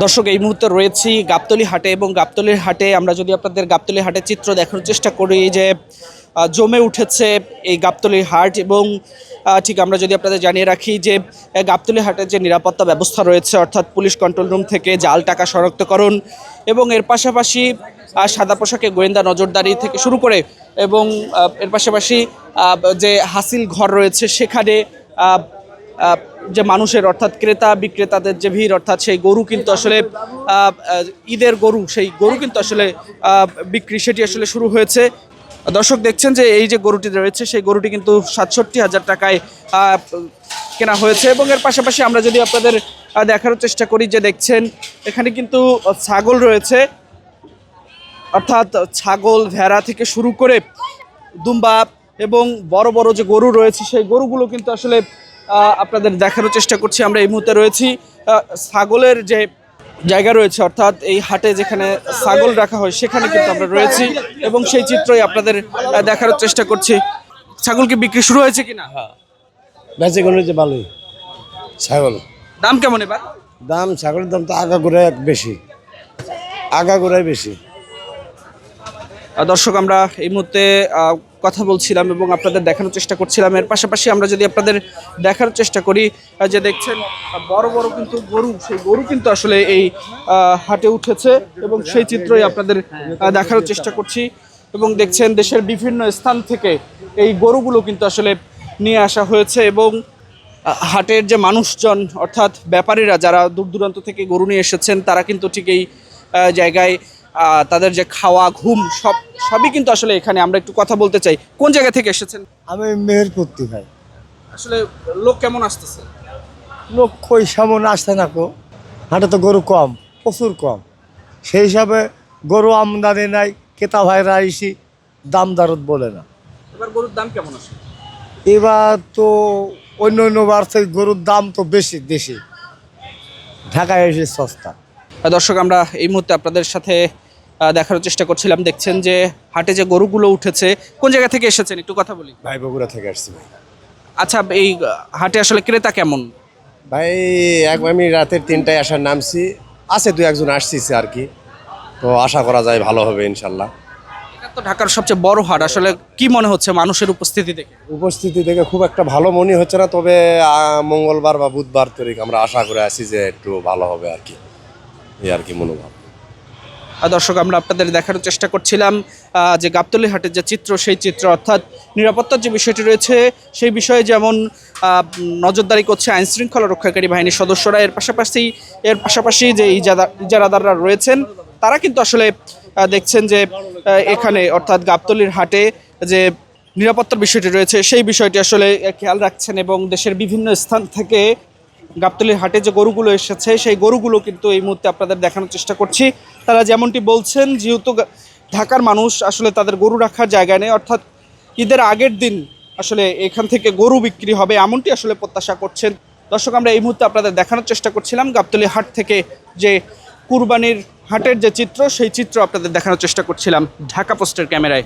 দর্শক এই মুহূর্তে রয়েছি গাবতলী হাটে এবং গাবতলীর হাটে আমরা যদি আপনাদের গাবতলী হাটের চিত্র দেখানোর চেষ্টা করি যে জমে উঠেছে এই গাবতলী হাট এবং ঠিক আমরা যদি আপনাদের জানিয়ে রাখি যে গাবতলী হাটের যে নিরাপত্তা ব্যবস্থা রয়েছে অর্থাৎ পুলিশ কন্ট্রোল রুম থেকে জাল টাকা শনাক্তকরণ এবং এর পাশাপাশি সাদা পোশাকে গোয়েন্দা নজরদারি থেকে শুরু করে এবং এর পাশাপাশি যে হাসিল ঘর রয়েছে সেখানে যে মানুষের অর্থাৎ ক্রেতা বিক্রেতাদের যে ভিড় অর্থাৎ সেই গরু কিন্তু আসলে ঈদের গরু সেই গরু কিন্তু আসলে বিক্রি সেটি আসলে শুরু হয়েছে। দর্শক দেখছেন যে এই যে গরুটি রয়েছে সেই গরুটি কিন্তু ৬৭,০০০ টাকায় কেনা হয়েছে এবং এর পাশাপাশি আমরা যদি আপনাদের দেখার চেষ্টা করি যে দেখছেন এখানে কিন্তু ছাগল রয়েছে অর্থাৎ ছাগল ভেড়া থেকে শুরু করে দুম্বা এবং বড় বড় যে গরু রয়েছে সেই গরুগুলো কিন্তু আসলে আপনাদের দেখানোর চেষ্টা করছি। আমরা এই মুহূর্তে রয়েছি ছাগলের যে জায়গা রয়েছে অর্থাৎ এই হাটে যেখানে ছাগল রাখা হয় সেখানে কিন্তু আমরা রয়েছি এবং সেই চিত্রই আপনাদের দেখানোর চেষ্টা করছি। ছাগল কি বিক্রি শুরু হয়েছে কিনা? বেঁচে গেল যে ভালোই। ছাগল দাম কেমন এবার? দাম ছাগলের দাম তো আগাগোড়ায় বেশি, আগাগোড়ায় বেশি। দর্শক আমরা এই মুহূর্তে কথা বলছিলাম এবং আপনাদের দেখানোর চেষ্টা করছিলাম। এর পাশাপাশি আমরা যদি আপনাদের দেখার চেষ্টা করি যে দেখছেন বড় বড় কিন্তু গরু, সেই গরু কিন্তু আসলে এই হাটে উঠেছে এবং সেই চিত্রই আপনাদের দেখানোর চেষ্টা করছি এবং দেখছেন দেশের বিভিন্ন স্থান থেকে এই গরুগুলো কিন্তু আসলে নিয়ে আসা হয়েছে এবং হাটের যে মানুষজন অর্থাৎ ব্যাপারীরা যারা দূর দূরান্ত থেকে গরু নিয়ে এসেছেন তারা কিন্তু ঠিক এই জায়গায় তাদের যে খাওয়া ঘুম সবই কিন্তু আসলে এখানে। আমরা একটু কথা বলতে চাই, কোন জায়গা থেকে এসেছেন? আমি মেহেরপুরতি ভাই। আসলে লোক কেমন আসতেছে? লোক কই সামনে আসতে না কো, হাটে তো গরু কম, প্রচুর কম, সেই হিসাবে গরু আমদানি নাই, ক্রেতা ভাইরা আইসি দাম দারত বলে না। এবার গরুর দাম কেমন আছে? এবার তো অন্য বার থেকে গরুর দাম তো বেশি দেশি, ঢাকায় এসে সস্তা। দর্শক আমরা এই মুহূর্তে আপনাদের সাথে দেখার চেষ্টা করছিলাম। দেখছেন যে হাটে যে গরুগুলো উঠেছে, কোন জায়গা থেকে এসেছেন একটু কথা বলি। ভাই বগুড়া থেকে আসছি ভাই। আচ্ছা, এই হাটে আসলে ক্রেতা কেমন? ভাই আমি রাতের ৩টায় আসার নামছি, আছে দু একজন আসছিছে আর কি, তো আশা করা যায় ভালো হবে ইনশাল্লাহ। এটা তো ঢাকার সবচেয়ে বড় হাট, আসলে কি মনে হচ্ছে মানুষের উপস্থিতি দেখে? উপস্থিতি থেকে খুব একটা ভালো মনে হচ্ছে না, তবে মঙ্গলবার বা বুধবার তারিখ আমরা আশা করে আছি যে একটু ভালো হবে আর কি, এই আর কি মনোভাব। দর্শক আমরা আপনাদের দেখানোর চেষ্টা করছিলাম যে গাবতলী হাটের যে চিত্র সেই চিত্র অর্থাৎ নিরাপত্তার যে বিষয়টি রয়েছে সেই বিষয়ে যেমন নজরদারি করছে আইনশৃঙ্খলা রক্ষাকারী বাহিনীর সদস্যরা, এর পাশাপাশি যে ইজারাদাররা রয়েছেন তারা কিন্তু আসলে দেখছেন যে এখানে অর্থাৎ গাবতলীর হাটে যে নিরাপত্তার বিষয়টি রয়েছে সেই বিষয়টি আসলে খেয়াল রাখছেন এবং দেশের বিভিন্ন স্থান থেকে গাবতলীর হাটে যে গরুগুলো এসেছে সেই গরুগুলো কিন্তু এই মুহূর্তে আপনাদের দেখানোর চেষ্টা করছি। তারা যেমনটি বলছেন যেহেতু ঢাকার মানুষ আসলে তাদের গরু রাখার জায়গা নেই, অর্থাৎ ঈদের আগের দিন আসলে এখান থেকে গরু বিক্রি হবে এমনটি আসলে প্রত্যাশা করছেন। দর্শক আমরা এই মুহূর্তে আপনাদের দেখানোর চেষ্টা করছিলাম গাবতলী হাট থেকে যে কুরবানির হাটের যে চিত্র সেই চিত্র আপনাদের দেখানোর চেষ্টা করছিলাম ঢাকা পোস্টের ক্যামেরায়।